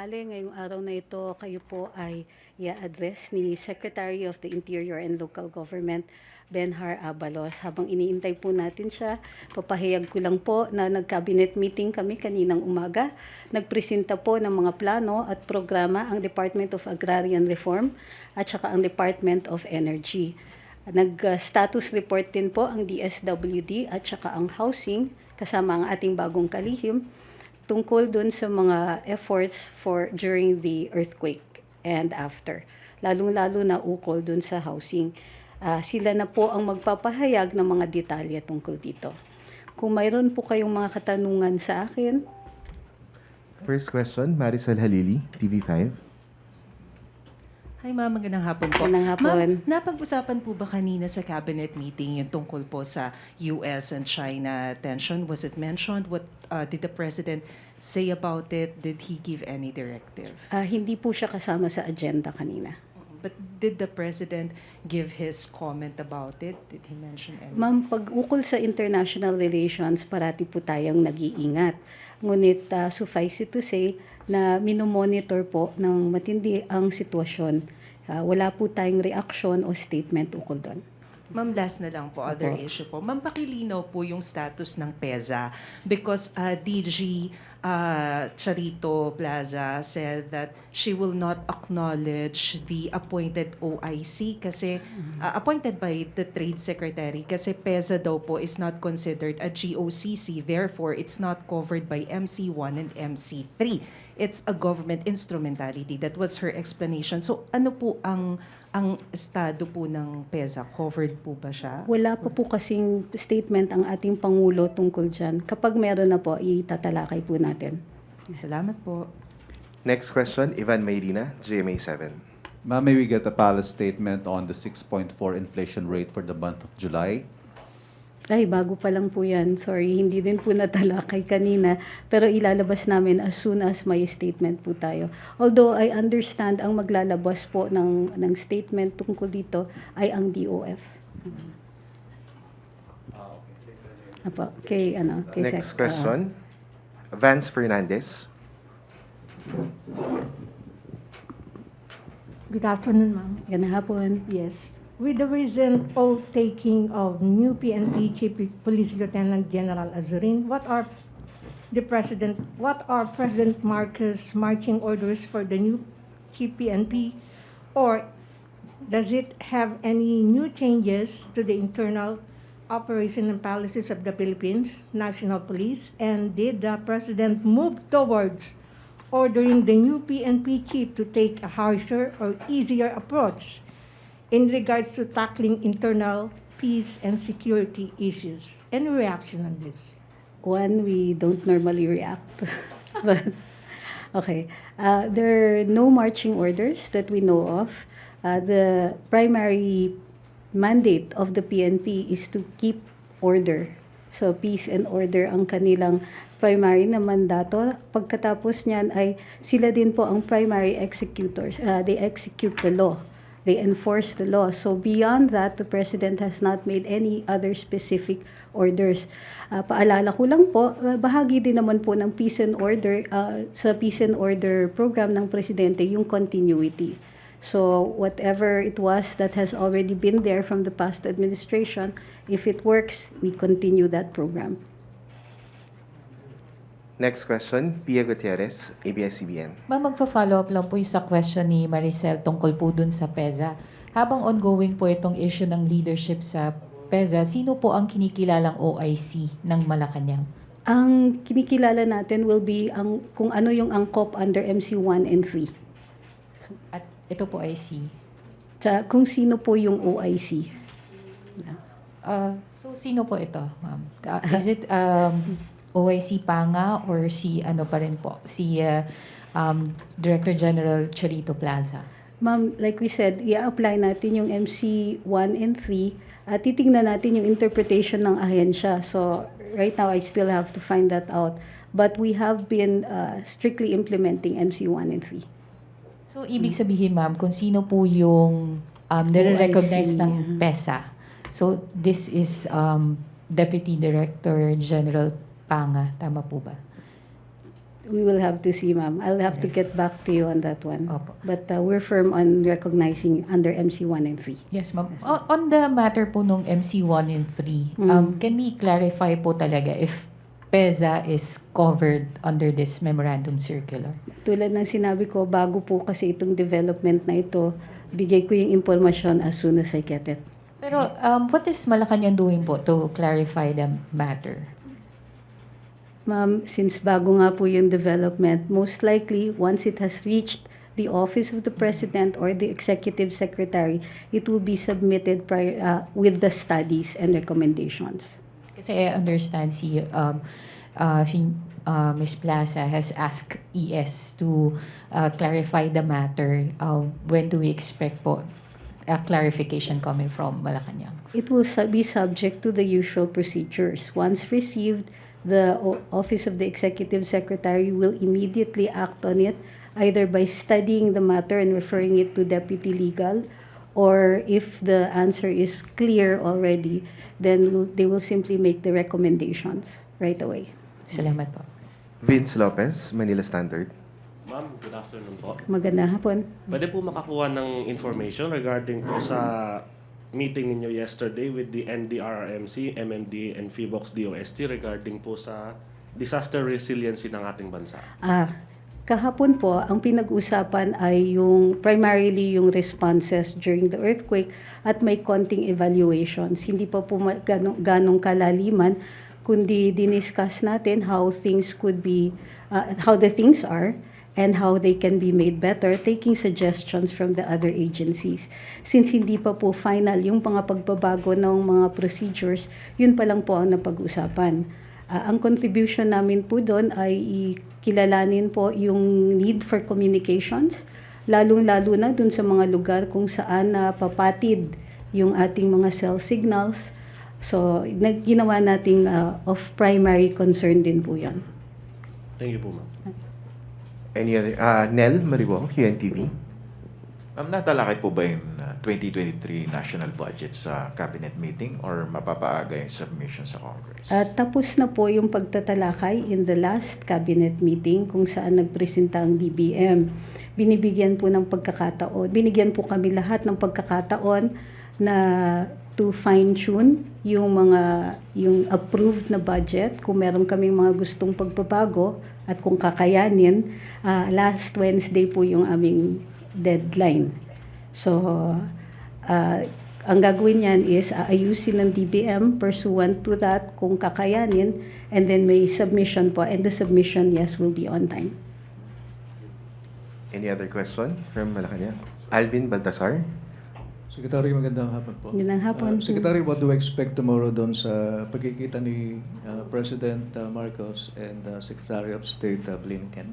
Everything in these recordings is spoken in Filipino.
tanghali. Ngayong araw na ito, kayo po ay i-address ni Secretary of the Interior and Local Government, Benhar Abalos. Habang iniintay po natin siya, papahayag ko lang po na nag-cabinet meeting kami kaninang umaga. Nagpresenta po ng mga plano at programa ang Department of Agrarian Reform at saka ang Department of Energy. Nag-status report din po ang DSWD at saka ang Housing kasama ang ating bagong kalihim tungkol dun sa mga efforts for during the earthquake and after. Lalong-lalo na ukol dun sa housing. Sila na po ang magpapahayag ng mga detalye tungkol dito. Kung mayroon po kayong mga katanungan sa akin. First question, Marisol Halili, TV5. Hi ma'am, magandang hapon po. Magandang hapon. Ma'am, napag-usapan po ba kanina sa cabinet meeting yung tungkol po sa US and China tension? Was it mentioned? What did the President say about it? Did he give any directive? Hindi po siya kasama sa agenda kanina. But did the President give his comment about it? Did he mention anything? Ma'am, pag ukol sa international relations, parati po tayong nag-iingat. Ngunit suffice it to say na minomonitor po ng matindi ang sitwasyon. Wala po tayong reaksyon o statement ukol doon. Ma'am, last na lang po, other Opo. issue po. Ma'am, pakilinaw po yung status ng PEZA because DG Charito Plaza said that she will not acknowledge the appointed OIC kasi appointed by the Trade Secretary kasi PEZA daw po is not considered a GOCC, therefore it's not covered by MC1 and MC3. It's a government instrumentality. That was her explanation. So ano po ang estado po ng PEZA? Covered po ba siya? Wala pa po kasing statement ang ating Pangulo tungkol dyan. Kapag meron na po, itatalakay po natin. Salamat po. Next question, Ivan Mayrina, GMA7. Ma'am, may we get a palace statement on the 6.4 inflation rate for the month of July? Ay, bago pa lang po yan. Sorry, hindi din po natalakay kanina. Pero ilalabas namin as soon as may statement po tayo. Although I understand ang maglalabas po ng statement tungkol dito ay ang DOF. Apo, kay Next question, Vance Fernandez. Good afternoon, ma'am. Ganda hapon. Yes. With the recent oath-taking of new PNP Chief Police Lieutenant General Azurin, what are President Marcos' marching orders for the new Chief PNP? Or does it have any new changes to the internal operation and policies of the Philippines National Police? And did the President move towards ordering the new PNP chief to take a harsher or easier approach in regards to tackling internal peace and security issues? Any reaction on this? One, we don't normally react. But, okay. There are no marching orders that we know of. The primary mandate of the PNP is to keep order. So, peace and order ang kanilang primary na mandato. Pagkatapos niyan ay sila din po ang primary executors. They execute the law. They enforce the law. So beyond that, the President has not made any other specific orders. Paalala ko lang po, bahagi din naman po ng peace and order, sa peace and order program ng Presidente, yung continuity. So whatever it was that has already been there from the past administration, if it works, we continue that program. Next question, Pia Gutierrez, ABS-CBN. Ma'am, magpa-follow up lang po yung sa question ni Maricel tungkol po dun sa PEZA. Habang ongoing po itong issue ng leadership sa PEZA, sino po ang kinikilalang OIC ng Malacanang? Ang kinikilala natin will be kung ano yung angkop under MC1 and 3. At ito po ay si... Kung sino po yung OIC. so, sino po ito, ma'am? Is it OIC Panga or si ano pa rin po? Si Director General Charito Plaza? Ma'am, like we said, i-apply natin yung MC1 and 3 at titingnan natin yung interpretation ng ahensya. So, right now, I still have to find that out. But we have been strictly implementing MC1 and 3. So, ibig sabihin, ma'am, kung sino po yung nire-recognize OIC. ng PESA. So, this is Deputy Director General Panga. Tama po ba? We will have to see, ma'am. I'll have to get back to you on that one. Opo. But we're firm on recognizing under MC 1 and 3. Yes, ma'am. On the matter po nung MC1 and 3, can we clarify po talaga if PEZA is covered under this memorandum circular? Tulad ng sinabi ko, bago po kasi itong development na ito, bigay ko yung impormasyon as soon as I get it. Pero what is Malacanang doing po to clarify the matter? Ma'am, since bago nga po yung development, most likely, once it has reached the office of the President or the Executive Secretary, it will be submitted with the studies and recommendations. Kasi I understand si Ms. Plaza has asked ES to clarify the matter. When do we expect po a clarification coming from Malacanang? It will be subject to the usual procedures. Once received, the Office of the Executive Secretary will immediately act on it, either by studying the matter and referring it to Deputy Legal, or if the answer is clear already, then they will simply make the recommendations right away. Salamat po. Vince Lopez, Manila Standard. Ma'am, good afternoon po. Magandang hapon. Pwede po makakuha ng information regarding po sa meeting ninyo yesterday with the NDRRMC, MMD, and PHIVOX DOST regarding po sa disaster resiliency ng ating bansa. Kahapon po, ang pinag-usapan ay primarily yung responses during the earthquake at may konting evaluations. Hindi pa po ganong kalaliman, kundi diniscuss natin how things could be, how the things are, and how they can be made better, taking suggestions from the other agencies. Since hindi pa po final yung mga pagbabago ng mga procedures, yun pa lang po ang napag-usapan. Ang contribution namin po doon ay kilalanin po yung need for communications, lalong-lalo na dun sa mga lugar kung saan papatid yung ating mga cell signals. So, ginawa nating of primary concern din po yan. Thank you po, ma'am. Any other? Nel Maribo, QNTV. Ma'am, natalakay po ba yung 2023 national budget sa cabinet meeting or mapapaaga yung submission sa Congress? Tapos na po yung pagtatalakay in the last cabinet meeting kung saan nagpresenta ang DBM. Binigyan po kami lahat ng pagkakataon na to fine-tune yung approved na budget. Kung meron kaming mga gustong pagbabago at kung kakayanin, last Wednesday po yung aming deadline. So, ang gagawin niyan is ayusin ng DBM pursuant to that kung kakayanin, and then may submission po, and the submission, yes, will be on time. Any other question from Malacanang? Alvin Baltasar. Secretary, magandang hapon po. Magandang hapon. Secretary, what do we expect tomorrow doon sa pagkikita ni President Marcos and Secretary of State Blinken?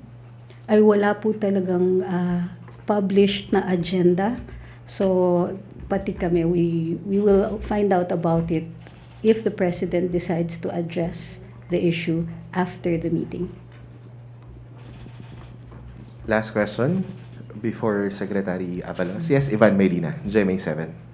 Ay wala po talagang published na agenda. So, pati kami, we will find out about it if the President decides to address the issue after the meeting. Last question before Secretary Abalos. Yes, Ivan Medina, GMA 7.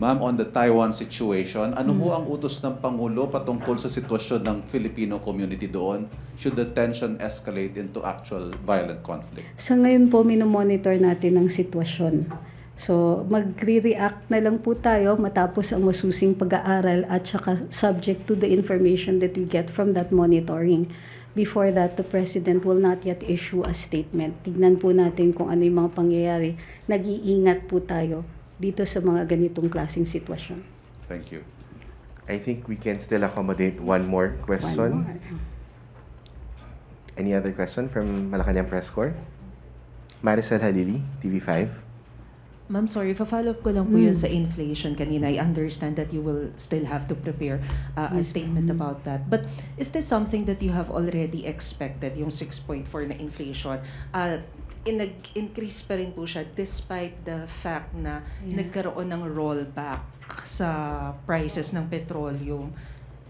Ma'am, on the Taiwan situation, ano ho ang utos ng Pangulo patungkol sa sitwasyon ng Filipino community doon should the tension escalate into actual violent conflict? Sa ngayon po, minomonitor natin ang sitwasyon. So, magre-react na lang po tayo matapos ang masusing pag-aaral at saka subject to the information that we get from that monitoring. Before that, the President will not yet issue a statement. Tignan po natin kung ano yung mga pangyayari. Nag-iingat po tayo dito sa mga ganitong klaseng sitwasyon. Thank you. I think we can still accommodate one more question. One more. Any other question from Malacanang Press Corps? Maricel Halili, TV5. Ma'am, sorry, follow up ko lang po yun sa inflation kanina. I understand that you will still have to prepare a statement about that. But is this something that you have already expected, yung 6.4 na inflation? Nag-increase pa rin po siya despite the fact na nagkaroon ng rollback sa prices ng petroleum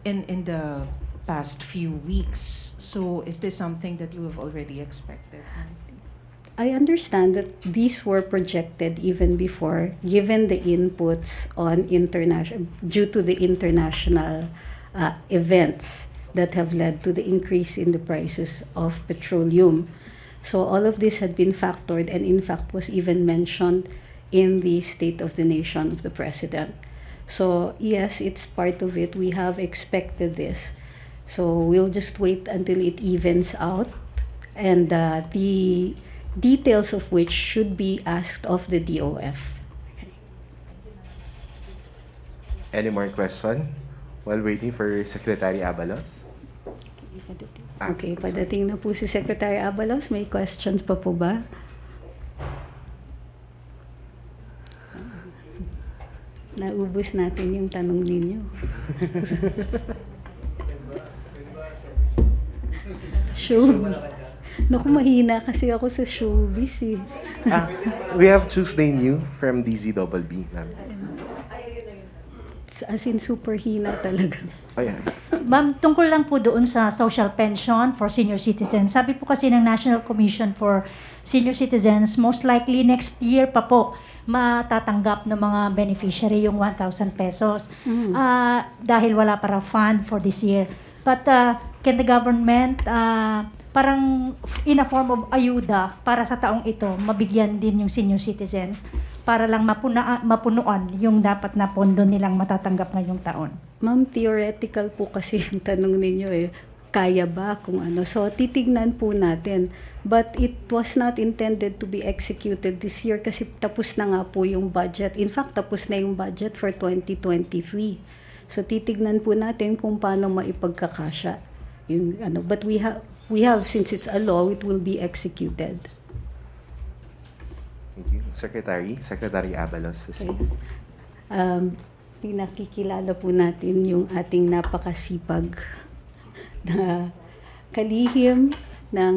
in the past few weeks. So, is this something that you have already expected? I understand that these were projected even before, given the inputs on international, due to the international events that have led to the increase in the prices of petroleum. So all of this had been factored and in fact was even mentioned in the State of the Nation of the President. So yes, it's part of it. We have expected this. So we'll just wait until it evens out, and the details of which should be asked of the DOF. Any more question while waiting for Secretary Abalos? Okay, padating na po si Secretary Abalos. May questions pa po ba? Naubos natin yung tanong ninyo. Showbiz. Naku, mahina kasi ako sa showbiz eh. We have Tuesday New from DZBB. Ma'am. As in, super hina talaga. Oh, yeah. Ma'am, tungkol lang po doon sa social pension for senior citizens. Sabi po kasi ng National Commission for Senior Citizens, most likely next year pa po matatanggap ng mga beneficiary yung 1,000 pesos dahil wala para fund for this year. But can the government parang in a form of ayuda para sa taong ito, mabigyan din yung senior citizens para lang mapunuan yung dapat na pondo nilang matatanggap ngayong taon? Ma'am, theoretical po kasi yung tanong ninyo eh. Kaya ba kung ano? So, titignan po natin. But it was not intended to be executed this year kasi tapos na nga po yung budget. In fact, tapos na yung budget for 2023. So, titignan po natin kung paano maipagkakasya. Yung, ano. But we have, since it's a law, it will be executed. Thank you. Secretary Abalos. Okay. Pinakikilala po natin yung ating napakasipag na kalihim ng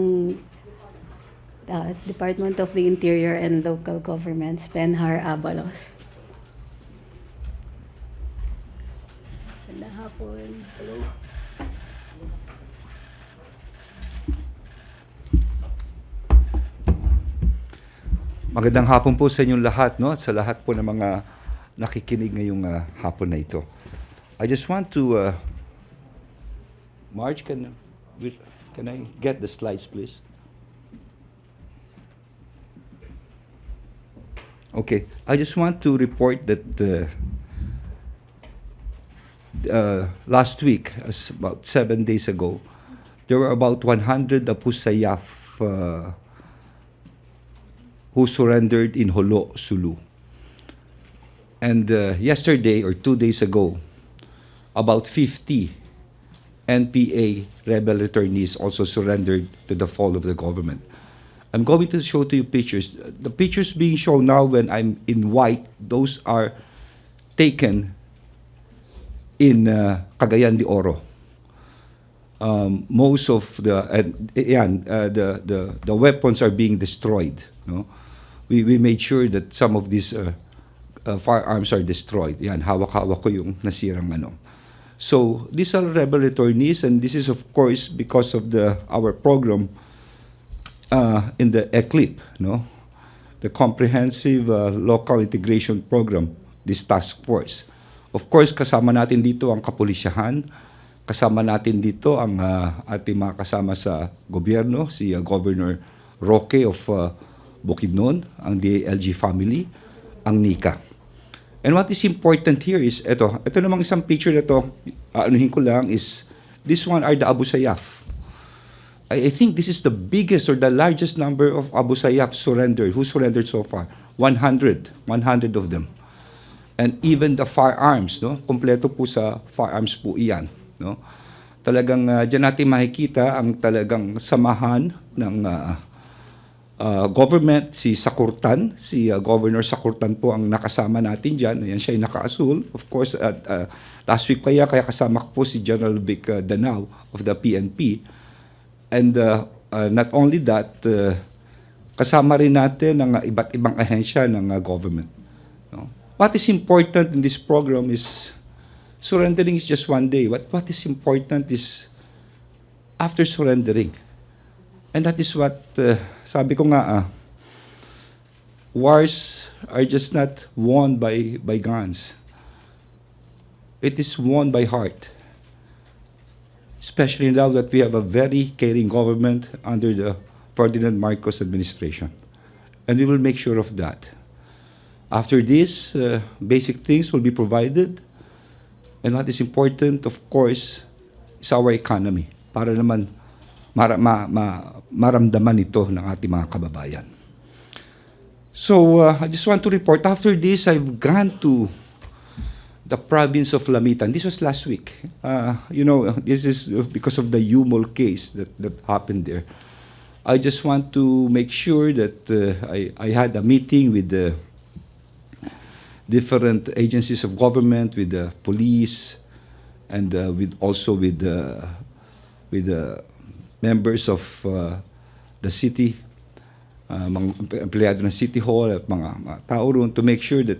Department of the Interior and Local Governments, Benhar Abalos. Magandang hapon. Hello. Magandang hapon po sa inyong lahat, no? At sa lahat po ng mga nakikinig ngayong hapon na ito. I just want to Marge, can I get the slides, please? Okay, I just want to report that last week, about 7 days ago, there were about 100 Apusayaf who surrendered in Holo, Sulu. And yesterday, or 2 days ago, about 50 NPA rebel returnees also surrendered to the fall of the government. I'm going to show to you pictures. The pictures being shown now when I'm in white, those are taken in Cagayan de Oro. Most of the weapons are being destroyed. No? We made sure that some of these firearms are destroyed. Yan, hawak-hawak ko yung nasirang ano. So these are rebel returnees, and this is of course because of our program in the ECLIP, no, the Comprehensive Local Integration Program, this task force. Of course, kasama natin dito ang kapulisyahan, kasama natin dito ang ating mga kasama sa gobyerno, si Governor Roque of Bukidnon, ang DLG family, ang NICA. And what is important here is, ito namang isang picture na ito, anuhin ko lang, is this one are the Abu Sayyaf. I think this is the biggest or the largest number of Abu Sayyaf who surrendered so far. 100 of them. And even the firearms, no? Kompleto po sa firearms po iyan, no? Talagang diyan natin makikita ang talagang samahan ng government, si Sakurtan, si Governor Sakurtan po ang nakasama natin diyan. Ayan, siya ay naka-asul. Of course, last week kaya kasama ko po si General Vic Danao of the PNP. And not only that, kasama rin natin ang iba't ibang ahensya ng government. No? What is important in this program is surrendering is just one day. What is important is after surrendering. And that is what, sabi ko nga, wars are just not won by guns. It is won by heart. Especially now that we have a very caring government under the Ferdinand Marcos administration. And we will make sure of that. After this, basic things will be provided. And what is important, of course, is our economy. Para naman maramdaman ito ng ating mga kababayan. So, I just want to report, after this, I've gone to the province of Lamitan. This was last week. This is because of the Yumol case that happened there. I just want to make sure that I had a meeting with the different agencies of government, with the police, and with the members of the city, mga empleyado ng City Hall at mga tao roon, to make sure that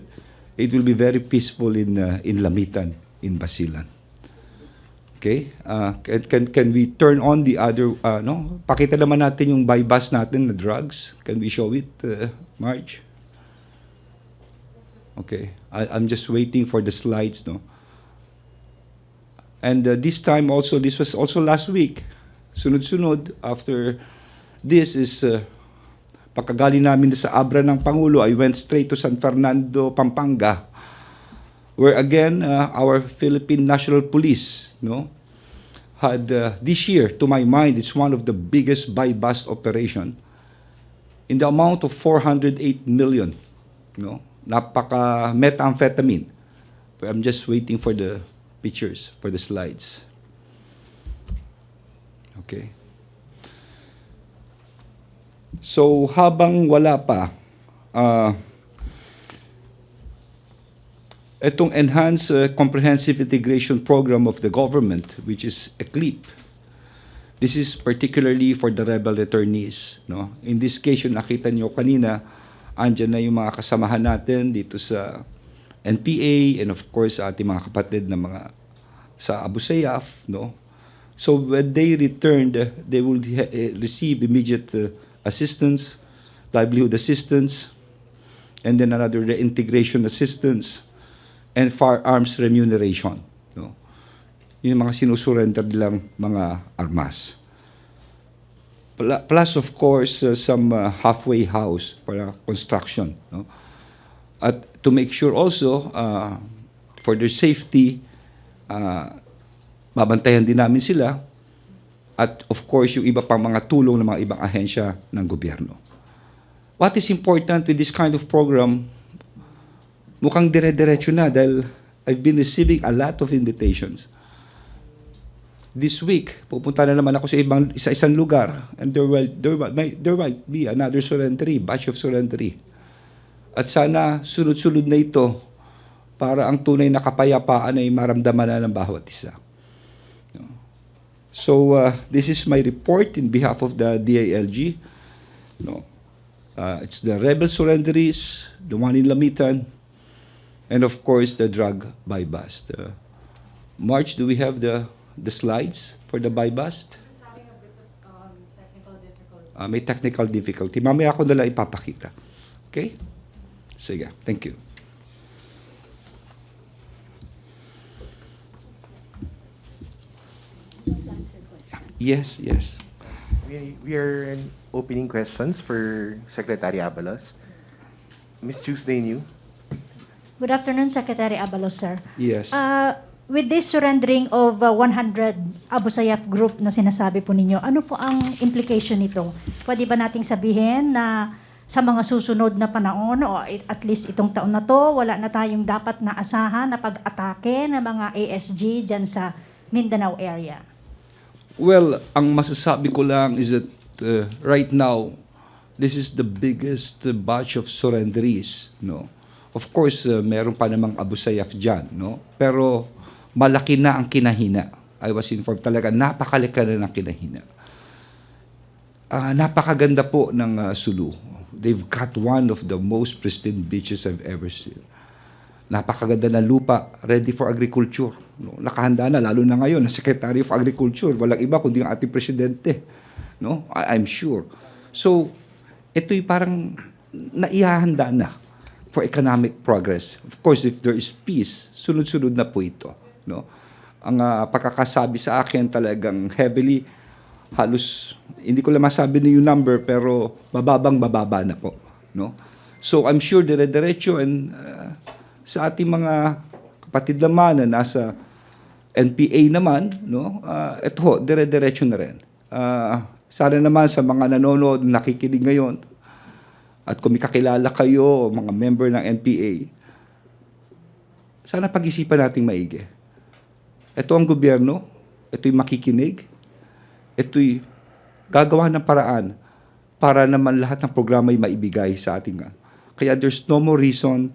it will be very peaceful in Lamitan, in Basilan. Okay? Can we turn on the other, no? Pakita naman natin yung buy bus natin na drugs. Can we show it, Marge? Okay. I'm just waiting for the slides, no? And this time also, this was also last week. Sunod-sunod, after this is, pagkagali namin sa Abra ng Pangulo, I went straight to San Fernando, Pampanga, where again, our Philippine National Police, no, had this year, to my mind, it's one of the biggest buy-bust operation in the amount of 408 million, no, methamphetamine. I'm just waiting for the pictures, for the slides. Okay. So, habang wala pa, itong Enhanced Comprehensive Integration Program of the Government, which is ECLIP, this is particularly for the rebel returnees. No? In this case, yung nakita nyo kanina, andyan na yung mga kasamahan natin dito sa NPA, and of course, ating mga kapatid na mga sa Abu Sayyaf. No? So, when they returned, they will receive immediate assistance, livelihood assistance, and then another reintegration assistance, and firearms remuneration. No? Yung mga sinusurrender nilang mga armas. Plus, of course, some halfway house para construction. No? At to make sure also, for their safety, babantayan din namin sila. At of course, yung iba pang mga tulong ng mga ibang ahensya ng gobyerno. What is important with this kind of program, mukhang dire-diretso na dahil I've been receiving a lot of invitations. This week, pupunta na naman ako sa isang lugar, and there might be another surrendery, batch of surrendery. At sana sunod-sunod na ito para ang tunay na kapayapaan ay maramdaman na ng bawat isa. So, this is my report in behalf of the DILG. No. It's the rebel surrenderies, the one in Lamitan, and of course, the drug buy-bust. March, do we have the slides for the buy-bust? Having a bit of technical difficulty. May technical difficulty. Mamaya ako nila ipapakita. Okay? Sige, thank you. Yes, yes. We are in opening questions for Secretary Abalos. Ms. Tuesday New. Good afternoon, Secretary Abalos, sir. Yes. With this surrendering of 100 Abu Sayyaf group na sinasabi po ninyo, ano po ang implication nito? Pwede ba nating sabihin na sa mga susunod na panahon o at least itong taon na to, wala na tayong dapat na asahan na pag-atake ng mga ASG dyan sa Mindanao area? Well, ang masasabi ko lang is that right now, this is the biggest batch of surrenderies. No? Of course, meron pa namang Abu Sayyaf dyan. No? Pero malaki na ang kinahina. I was informed talaga, napakalika na ng kinahina. Napakaganda po ng Sulu. They've got one of the most pristine beaches I've ever seen. Napakaganda na lupa, ready for agriculture. No? Nakahanda na, lalo na ngayon, na Secretary of Agriculture. Walang iba kundi ang ating presidente. No? I'm sure. So, ito'y parang naihahanda na for economic progress. Of course, if there is peace, sunod-sunod na po ito. No? Ang pagkakasabi sa akin talagang heavily, halos, hindi ko lang masabi na yung number, pero bababang-bababa na po. No? So I'm sure dire-diretso and sa ating mga kapatid naman na nasa NPA naman, no? Ito ho, dire-diretso na rin. Sana naman sa mga nanonood, nakikinig ngayon, at kung may kakilala kayo, mga member ng NPA, sana pag-isipan nating maigi. Ito ang gobyerno, ito'y makikinig, ito'y gagawa ng paraan para naman lahat ng programa ay maibigay sa ating. Kaya there's no more reason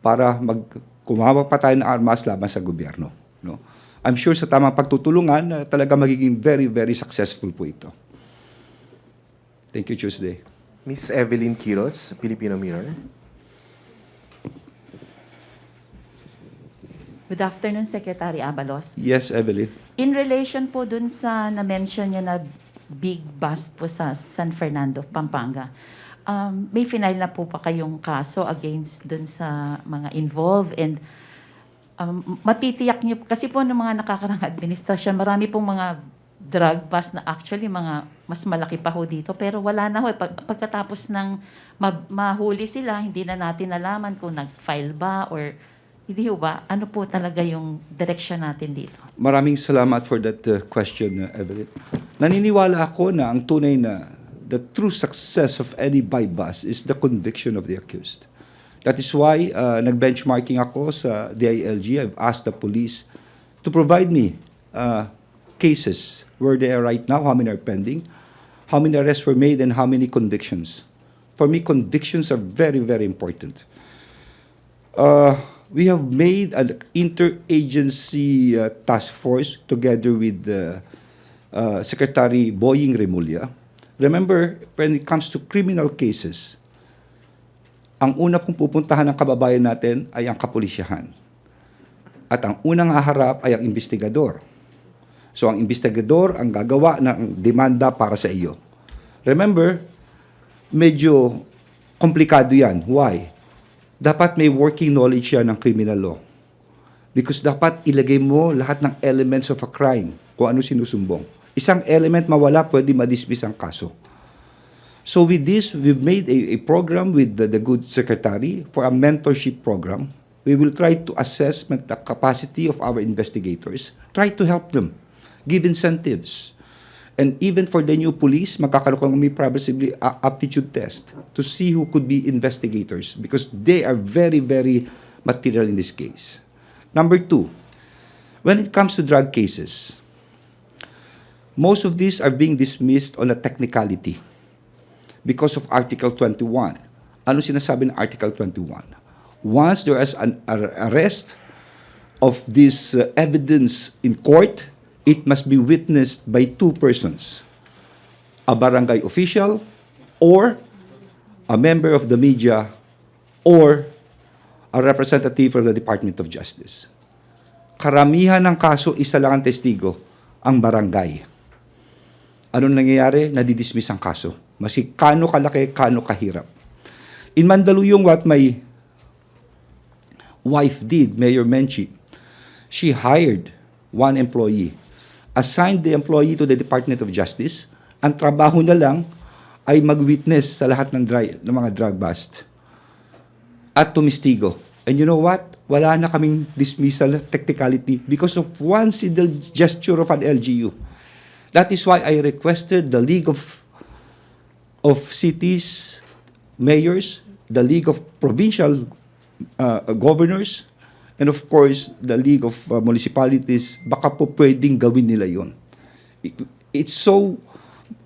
para kumawa pa tayo ng armas laban sa gobyerno. No? I'm sure sa tamang pagtutulungan, talaga magiging very, very successful po ito. Thank you, Tuesday. Miss Evelyn Quiros, Filipino Mirror. Good afternoon, Secretary Abalos. Yes, Evelyn. In relation po dun sa na-mention niyo na big bust po sa San Fernando, Pampanga, may final na po pa kayong kaso against dun sa mga involved and matitiyak niyo, kasi po ng mga nakakarang administrasyon, marami pong mga drug bust na actually mga mas malaki pa ho dito, pero wala na ho. Pagkatapos ng mahuli sila, hindi na natin nalaman kung nag-file ba or hindi ho ba? Ano po talaga yung direction natin dito? Maraming salamat for that question, Evelyn. Naniniwala ako na ang tunay na the true success of any buy-bust is the conviction of the accused. That is why nag-benchmarking ako sa DILG. I've asked the police to provide me cases where they are right now, how many are pending, how many arrests were made, and how many convictions. For me, convictions are very, very important. We have made an interagency task force together with Secretary Boying Remulla. Remember, when it comes to criminal cases, ang una pong pupuntahan ng kababayan natin ay ang kapulisyahan. At ang unang haharap ay ang investigador. So ang investigador ang gagawa ng demanda para sa iyo. Remember, medyo komplikado yan. Why? Dapat may working knowledge yan ng criminal law. Because dapat ilagay mo lahat ng elements of a crime, kung ano sinusumbong. Isang element mawala, pwede madismiss ang kaso. So with this, we've made a program with the good secretary for a mentorship program. We will try to assess the capacity of our investigators, try to help them, give incentives. And even for the new police, magkakaroon kami probably aptitude test to see who could be investigators because they are very, very material in this case. Number two, when it comes to drug cases, most of these are being dismissed on a technicality because of Article 21. Ano sinasabi ng Article 21? Once there is an arrest of this evidence in court, it must be witnessed by two persons, a barangay official or a member of the media or a representative from the Department of Justice. Karamihan ng kaso, isa lang ang testigo, ang barangay. Anong nangyayari? Nadidismiss ang kaso. Maski kano kalaki, kano kahirap. In Mandaluyong, what my wife did, Mayor Menchi, she hired one employee, assigned the employee to the Department of Justice. Ang trabaho na lang ay mag-witness sa lahat ng mga drug bust at tumistigo. And you know what? Wala na kaming dismissal technicality because of one single gesture of an LGU. That is why I requested the League of Cities, Mayors, the League of Provincial Governors, and of course, the League of Municipalities, baka po pwedeng gawin nila yon. It's so,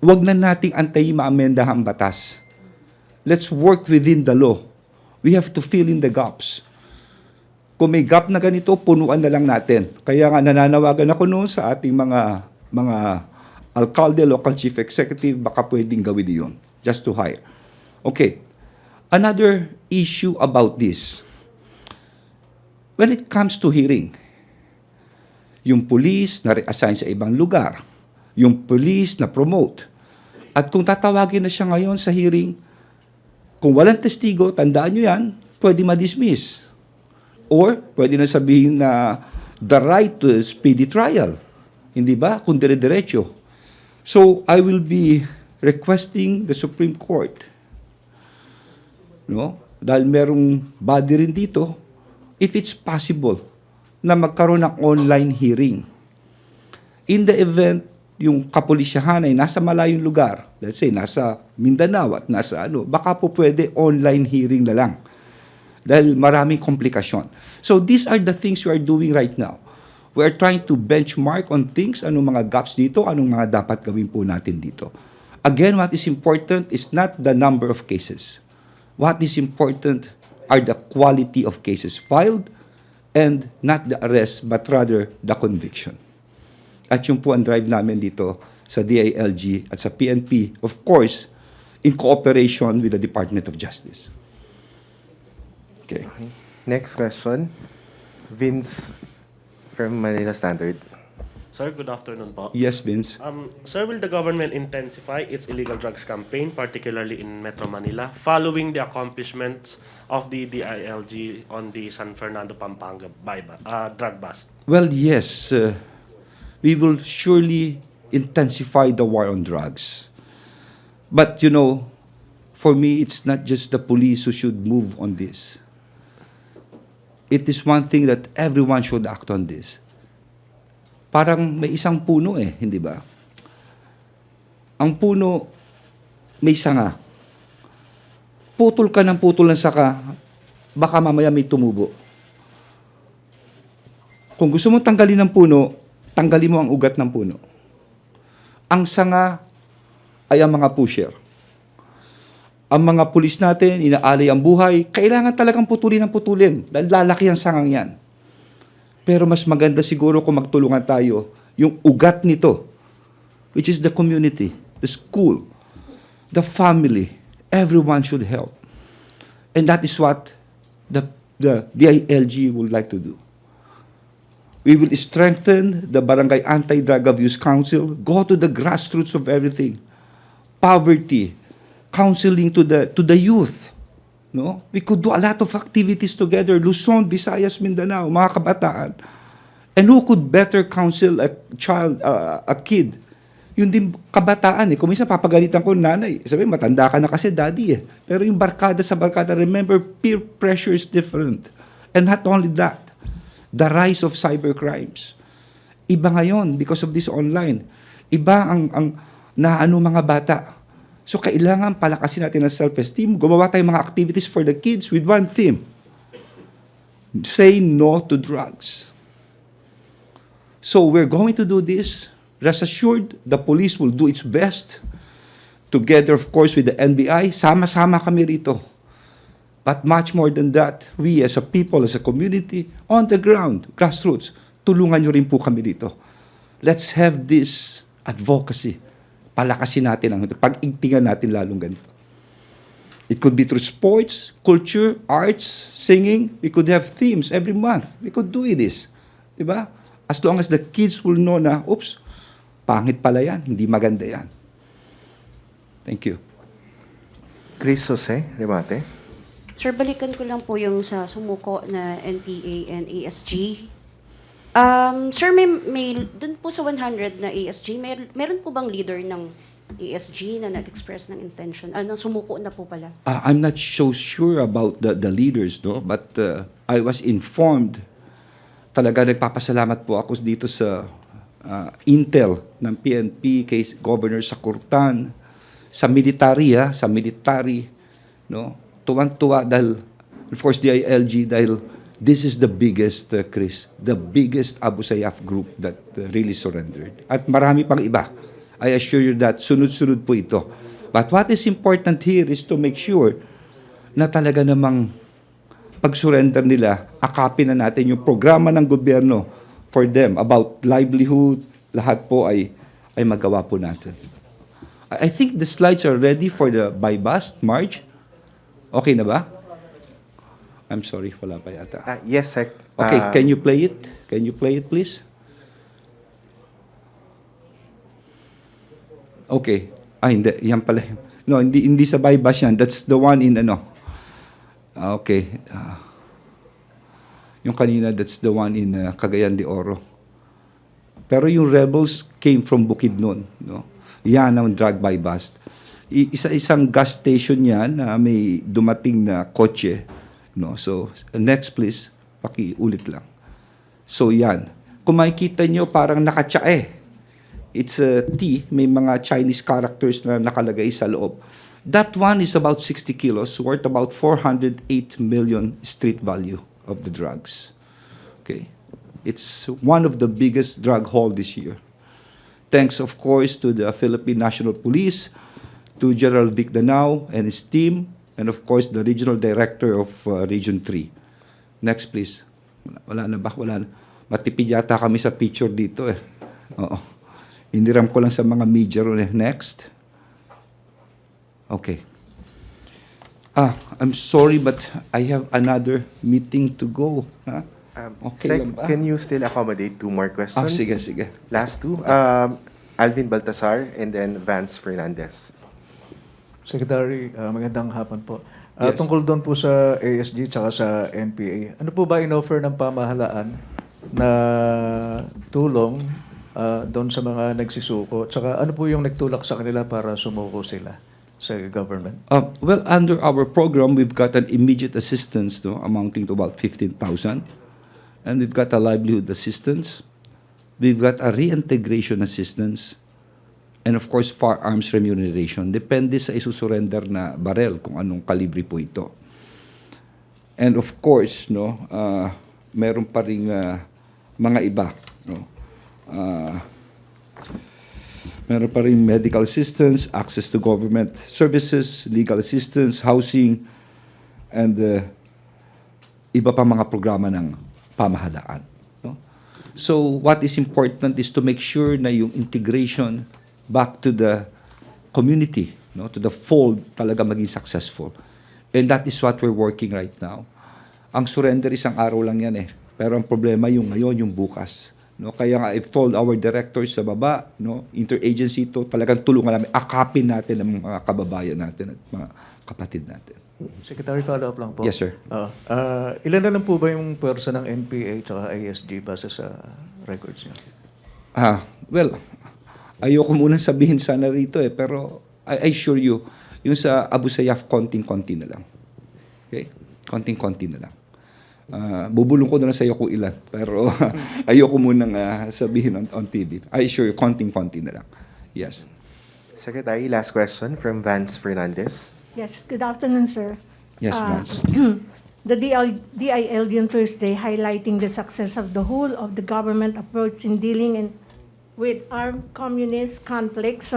wag na nating antayin maamenda ang batas. Let's work within the law. We have to fill in the gaps. Kung may gap na ganito, punuan na lang natin. Kaya nga nananawagan ako noon sa ating mga alkalde, local chief executive, baka pwedeng gawin yon just to hire. Okay. Another issue about this. When it comes to hearing, yung police na reassign sa ibang lugar, yung police na promote, at kung tatawagin na siya ngayon sa hearing, Kung walang testigo, tandaan nyo yan, pwede ma-dismiss. Or, pwede na sabihin na the right to speedy trial. Hindi ba? Kung dire-diretso. So, I will be requesting the Supreme Court, no? Dahil merong body rin dito, if it's possible, na magkaroon ng online hearing. In the event, yung kapulisyahan ay nasa malayong lugar, let's say, nasa Mindanao at nasa baka po pwede online hearing na lang. Dahil maraming komplikasyon. So these are the things we are doing right now. We are trying to benchmark on things, anong mga gaps dito, anong mga dapat gawin po natin dito. Again, what is important is not the number of cases. What is important are the quality of cases filed and not the arrest, but rather the conviction. At yun po ang drive namin dito sa DILG at sa PNP, of course, in cooperation with the Department of Justice. Okay. Next question. Vince from Manila Standard. Sir, good afternoon po. Yes, Vince. Sir, will the government intensify its illegal drugs campaign, particularly in Metro Manila, following the accomplishments of the DILG on the San Fernando, Pampanga drug bust? Well, yes. We will surely intensify the war on drugs. But, for me, it's not just the police who should move on this. It is one thing that everyone should act on this. Parang may isang puno hindi ba? Ang puno, may sanga. Putol ka ng putol ng saka, baka mamaya may tumubo. Kung gusto mong tanggalin ng puno, tanggalin mo ang ugat ng puno. Ang sanga ay ang mga pusher. Ang mga pulis natin, inaalay ang buhay, kailangan talagang putulin ng putulin. Dahil lalaki ang sangang yan. Pero mas maganda siguro kung magtulungan tayo yung ugat nito, which is the community, the school, the family. Everyone should help. And that is what the DILG would like to do. We will strengthen the Barangay Anti-Drug Abuse Council, go to the grassroots of everything. Poverty, counseling to the youth. No? We could do a lot of activities together, Luzon, Visayas, Mindanao, mga kabataan. And who could better counsel a child, a kid? Yung din kabataan Kung minsan papagalitan ko nanay, sabi matanda ka na kasi daddy Pero yung barkada sa barkada, remember, peer pressure is different. And not only that, the rise of cybercrimes. Iba ngayon because of this online. Iba ang mga bata. So, kailangan palakasin natin ang self-esteem. Gumawa tayong mga activities for the kids with one theme. Say no to drugs. So, we're going to do this. Rest assured, the police will do its best. Together, of course, with the NBI. Sama-sama kami rito. But much more than that, we as a people, as a community, on the ground, grassroots, tulungan nyo rin po kami dito. Let's have this advocacy. Palakasin natin pag-igtingan natin lalong ganito. It could be through sports, culture, arts, singing. We could have themes every month. We could do this. Diba? As long as the kids will know na, oops, pangit pala yan, hindi maganda yan. Thank you. Chris Jose, Remate. Sir, balikan ko lang po yung sa sumuko na NPA and ASG. Sir, may dun po sa 100 na ASG, meron po bang leader ng ASG na nag-express ng intention? Sumuko na po pala? I'm not so sure about the leaders, no? But I was informed. Talaga nagpapasalamat po ako dito sa intel ng PNP kay Governor Sakurtan, sa military, no? Tuwang-tuwa dahil, of course, DILG, dahil this is the biggest, Chris, the biggest Abu Sayyaf group that really surrendered. At marami pang iba. I assure you that sunod-sunod po ito. But what is important here is to make sure na talaga namang pag-surrender nila, akapin na natin yung programa ng gobyerno for them about livelihood, lahat po ay magawa po natin. I think the slides are ready for the by-bust, March. Okay na ba? I'm sorry, wala pa yata. Yes, Sec. Okay, can you play it? Can you play it, please? Okay. Hindi. Yan pala. No, hindi sa bypass yan. That's the one in ano. Okay. Yung kanina, that's the one in Cagayan de Oro. Pero yung rebels came from Bukidnon. No? Yan ang drug by bust. Isa-isang gas station yan na may dumating na kotse. No? So, next please, pakiulit lang. So, yan. Kung makikita nyo, parang nakatsae. It's a T, may mga Chinese characters na nakalagay sa loob. That one is about 60 kilos, worth about 408 million street value of the drugs. Okay? It's one of the biggest drug haul this year. Thanks, of course, to the Philippine National Police, to General Vic Danao and his team, and of course, the Regional Director of Region 3. Next, please. Wala na ba? Wala na. Matipid yata kami sa picture dito eh. Oo. Iniram ko lang sa mga media ron eh. Next. Okay. I'm sorry but I have another meeting to go. Huh? Okay lang ba? Can you still accommodate 2 more questions? Sige. Last 2. Alvin Baltasar and then Vance Fernandez. Secretary, magandang hapon po. Yes. Tungkol doon po sa ASG tsaka sa NPA, ano po ba in-offer ng pamahalaan na tulong doon sa mga nagsisuko? Tsaka ano po yung nagtulak sa kanila para sumuko sila sa government? Well, under our program, we've got an immediate assistance amounting to about 15,000. And we've got a livelihood assistance. We've got a reintegration assistance. And of course, firearms remuneration. Depende sa isusurrender na barel kung anong kalibre po ito. And of course, meron pa ring mga iba. Meron pa rin medical assistance, access to government services, legal assistance, housing, and iba pa mga programa ng pamahalaan. So what is important is to make sure na yung integration back to the community, to the fold, talaga maging successful. And that is what we're working right now. Ang surrender isang araw lang yan eh. Pero ang problema yung ngayon, yung bukas. Kaya nga, I've told our directors sa baba, interagency to, talagang tulungan namin, akapin natin ang mga kababayan natin at mga kapatid natin. Secretary, follow-up lang po. Yes, sir. Ilan na lang po ba yung pwersa ng NPA at ASG base sa records niyo? Well, ayoko munang sabihin sana rito pero I assure you, yung sa Abu Sayyaf, konting-konti na lang. Okay? Konting-konti na lang. Bubulong ko na lang sa iyo kung ilan. Pero ayoko munang sabihin on TV. I assure you, konting-konti na lang. Yes. Secretary, last question from Vance Fernandez. Yes, good afternoon, sir. Yes, Vance. The DILG on Thursday highlighting the success of the whole of the government approach in dealing with armed communist conflicts,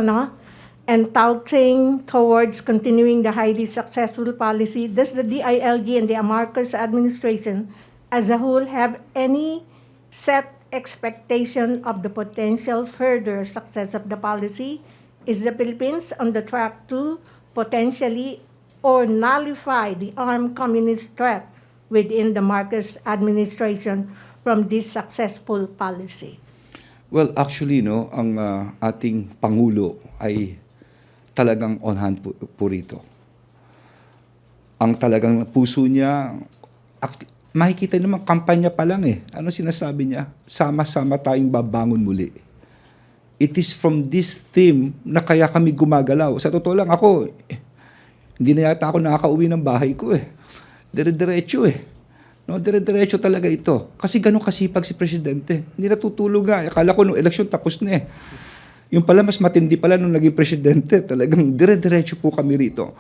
and touting towards continuing the highly successful policy. Does the DILG and the Marcos administration as a whole have any set expectation of the potential further success of the policy? Is the Philippines on the track to potentially or nullify the armed communist threat within the Marcos administration from this successful policy? Well, actually, ang ating Pangulo ay talagang on hand po rito. Ang talagang puso niya, makikita naman, kampanya pa lang eh. Ano sinasabi niya? Sama-sama tayong babangon muli. It is from this theme na kaya kami gumagalaw. Sa totoo lang ako, hindi na yata ako nakaka-uwi ng bahay ko eh. Dire-diretso eh. Dire-diretso talaga ito. Kasi ganun kasipag si Presidente. Hindi natutulog nga. Akala ko nung eleksyon tapos na eh. Yung pala, mas matindi pala nung naging Presidente. Talagang dire-diretso po kami rito.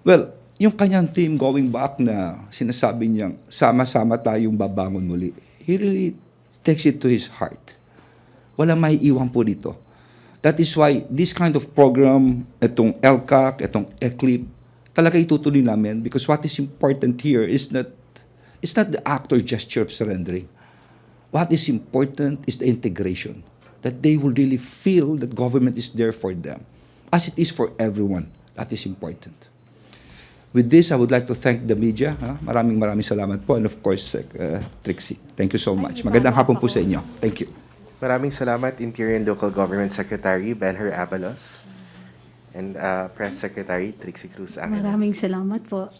Well, yung kanyang theme going back na sinasabi niyang sama-sama tayong babangon muli. He really takes it to his heart. Walang maiiwan po dito. That is why this kind of program, itong LCAC, itong ECLIP, talaga itutuloy namin because what is important here is that it's not the act or gesture of surrendering. What is important is the integration. That they will really feel that government is there for them. As it is for everyone. That is important. With this, I would like to thank the media. Maraming salamat po. And of course, Trixie. Thank you so much. Magandang hapon po sa inyo. Thank you. Maraming salamat, Interior and Local Government Secretary Belher Abalos. and Press Secretary Trixie Cruz. Maraming salamat po.